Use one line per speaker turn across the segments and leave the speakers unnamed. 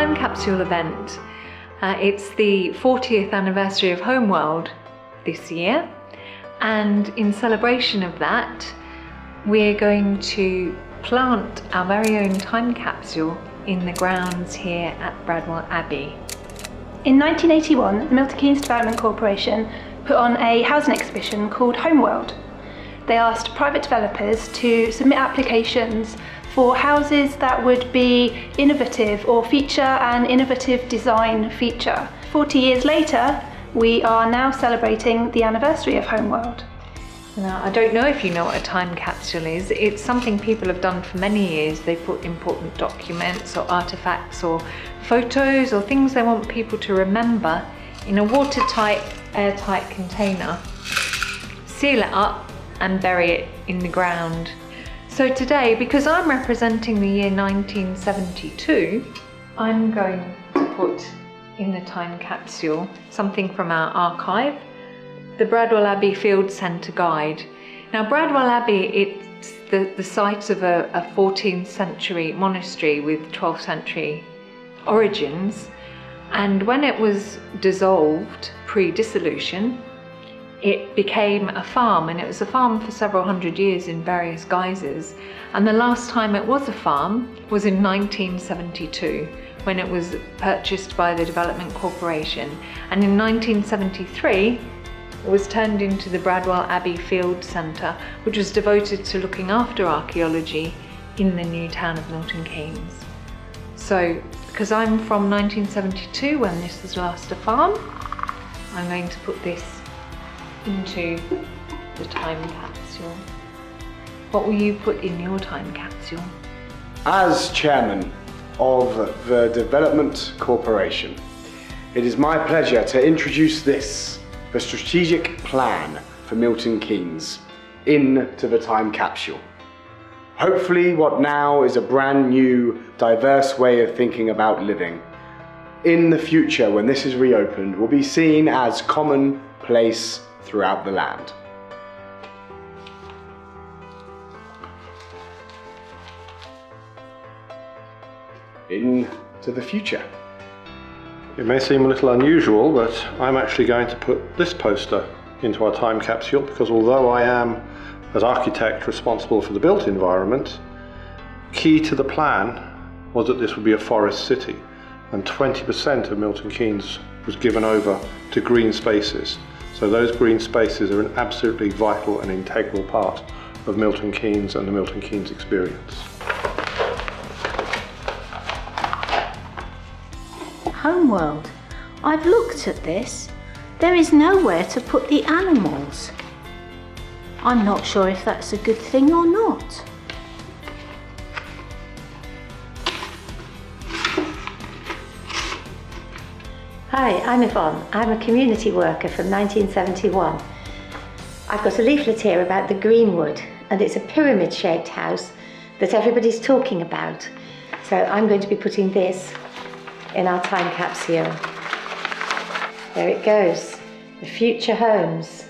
time capsule event. It's the 40th anniversary of Homeworld this year, and in celebration of that we're going to plant our very own time capsule in the grounds here at Bradwell Abbey.
In 1981, the Milton Keynes Development Corporation put on a housing exhibition called Homeworld. They asked private developers to submit applications for houses that would be innovative or feature an innovative design feature. 40 years later, we are now celebrating the anniversary of Homeworld.
Now, I don't know if you know what a time capsule is. It's something people have done for many years. They put important documents or artifacts or photos or things they want people to remember in a watertight, airtight container, seal it up and bury it in the ground. So today, because I'm representing the year 1972, I'm going to put in the time capsule something from our archive, the Bradwell Abbey Field Centre Guide. Now, Bradwell Abbey, it's the site of a 14th century monastery with 12th century origins, and when it was dissolved pre-dissolution, it became a farm, and it was a farm for several hundred years in various guises. And the last time it was a farm was in 1972, when it was purchased by the Development Corporation. And in 1973, it was turned into the Bradwell Abbey Field Centre, which was devoted to looking after archaeology in the new town of Milton Keynes. So, because I'm from 1972, when this was last a farm, I'm going to put this into the time capsule. What will you put in your time capsule?
As chairman of the Development Corporation, it is my pleasure to introduce this, the strategic plan for Milton Keynes, into the time capsule. Hopefully what now is a brand new, diverse way of thinking about living, in the future when this is reopened, will be seen as commonplace throughout the land. Into the future.
It may seem a little unusual, but I'm actually going to put this poster into our time capsule, because although I am, as architect, responsible for the built environment, key to the plan was that this would be a forest city, and 20% of Milton Keynes was given over to green spaces. So those green spaces are an absolutely vital and integral part of Milton Keynes and the Milton Keynes experience.
Homeworld. I've looked at this. There is nowhere to put the animals. I'm not sure if that's a good thing or not.
Hi, I'm Yvonne. I'm a community worker from 1971. I've got a leaflet here about the Greenwood, and it's a pyramid-shaped house that everybody's talking about. So I'm going to be putting this in our time capsule. There it goes, the future homes.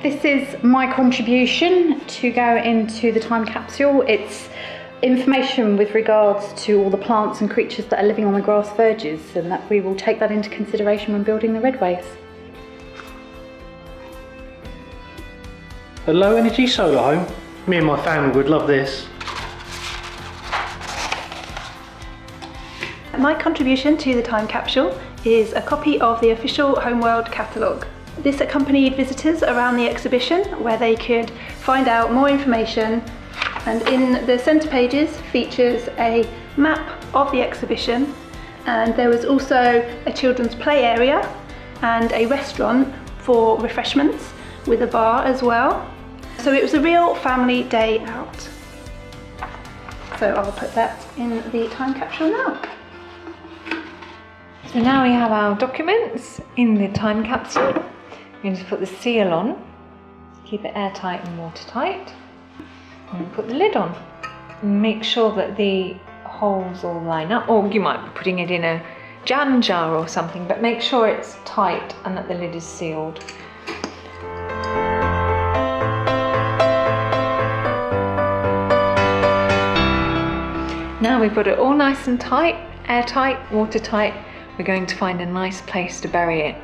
This is my contribution to go into the time capsule. It's information with regards to all the plants and creatures that are living on the grass verges, and that we will take that into consideration when building the redways.
A low energy solar home. Me and my family would love this.
My contribution to the time capsule is a copy of the official Homeworld catalogue. This accompanied visitors around the exhibition, where they could find out more information, and in the centre pages features a map of the exhibition, and there was also a children's play area and a restaurant for refreshments with a bar as well. So it was a real family day out. So I'll put that in the time capsule now.
So now we have our documents in the time capsule. We're going to put the seal on, keep it airtight and watertight, and put the lid on. And make sure that the holes all line up, or you might be putting it in a jam jar or something, but make sure it's tight and that the lid is sealed. Now we've got it all nice and tight, airtight, watertight, we're going to find a nice place to bury it.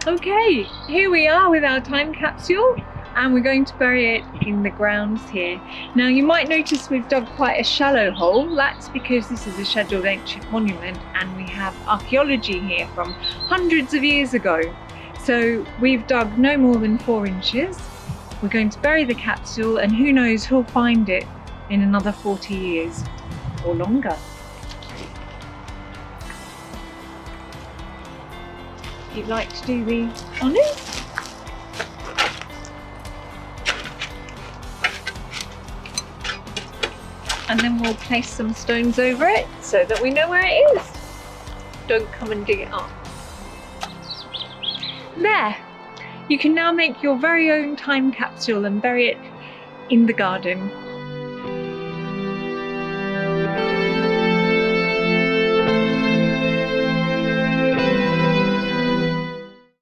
Okay, here we are with our time capsule, and we're going to bury it in the grounds here. Now you might notice we've dug quite a shallow hole. That's because this is a scheduled ancient monument and we have archaeology here from hundreds of years ago. So we've dug no more than 4 inches. We're going to bury the capsule, and who knows, who'll find it in another 40 years or longer. If you'd like to do the honours. And then we'll place some stones over it so that we know where it is. Don't come and dig it up. There! You can now make your very own time capsule and bury it in the garden.